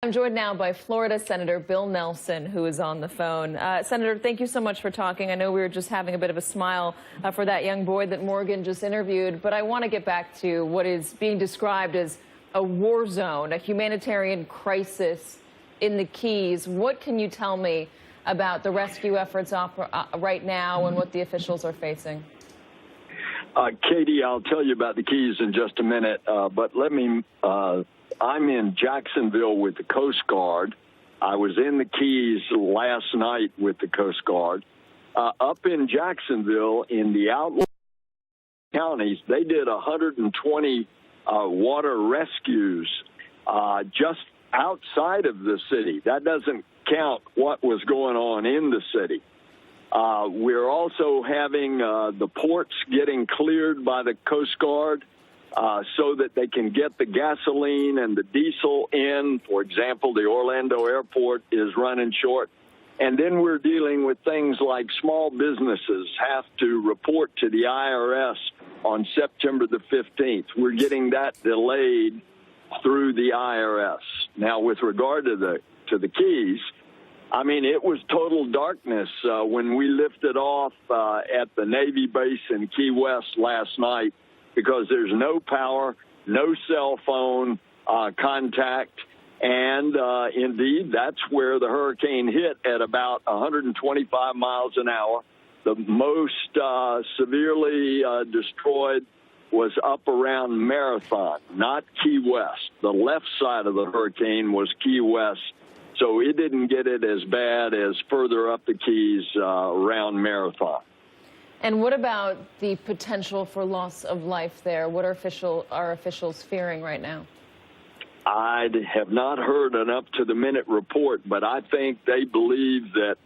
I'm joined now by Florida Senator Bill Nelson, who is on the phone. Senator, thank you so much for talking. I know we were just having a bit of a smile for that young boy that Morgan just interviewed, but I want to get back to what is being described as a war zone, a humanitarian crisis in the Keys. What can you tell me about the rescue efforts right now and what the officials are facing? Katie, I'll tell you about the Keys in just a minute, but let me... I'm in Jacksonville with the Coast Guard. I was in the Keys last night with the Coast Guard. Up in Jacksonville, in the outlying counties, they did 120 water rescues just outside of the city. That doesn't count what was going on in the city. We're also having the ports getting cleared by the Coast Guard so that they can get the gasoline and the diesel in. For example, the Orlando airport is running short. And then we're dealing with things like small businesses have to report to the IRS on September the 15th. We're getting that delayed through the IRS. Now, with regard to the Keys, I mean, it was total darkness when we lifted off at the Navy base in Key West last night, because there's no power, no cell phone contact, and indeed, that's where the hurricane hit at about 125 miles an hour. The most severely destroyed was up around Marathon, not Key West. The left side of the hurricane was Key West, so it didn't get it as bad as further up the Keys around Marathon. And what about the potential for loss of life there? What are officials fearing right now? I have not heard an up-to-the-minute report, but I think they believe that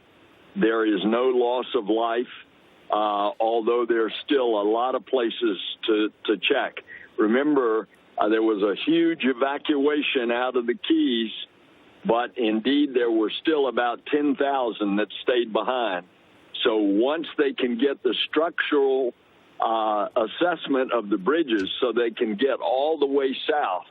there is no loss of life, although there's still a lot of places to check. Remember, there was a huge evacuation out of the Keys, but indeed there were still about 10,000 that stayed behind. So once they can get the structural assessment of the bridges so they can get all the way south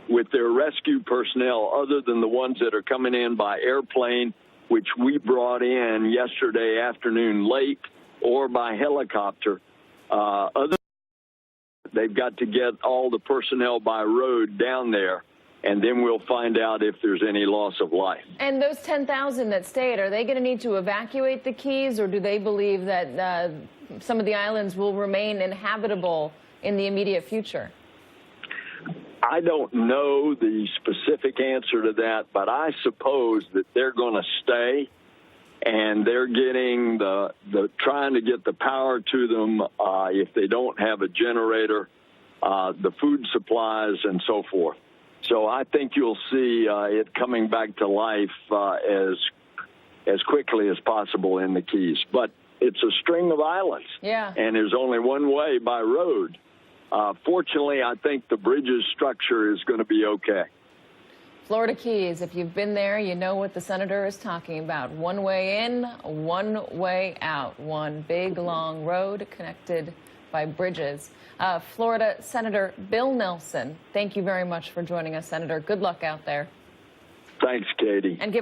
with their rescue personnel, other than the ones that are coming in by airplane, which we brought in yesterday afternoon late, or by helicopter, they've got to get all the personnel by road down there, and then we'll find out if there's any loss of life. And those 10,000 that stayed, are they going to need to evacuate the Keys, or do they believe that some of the islands will remain inhabitable in the immediate future? I don't know the specific answer to that, but I suppose that they're going to stay, and they're getting trying to get the power to them if they don't have a generator, the food supplies, and so forth. So I think you'll see it coming back to life as quickly as possible in the Keys. But it's a string of islands, and there's only one way, by road. Fortunately, I think the bridge's structure is going to be okay. Florida Keys, if you've been there, you know what the senator is talking about. One way in, one way out. One big, long road connected by bridges. Florida Senator Bill Nelson, thank you very much for joining us, Senator. Good luck out there. Thanks, Katie. And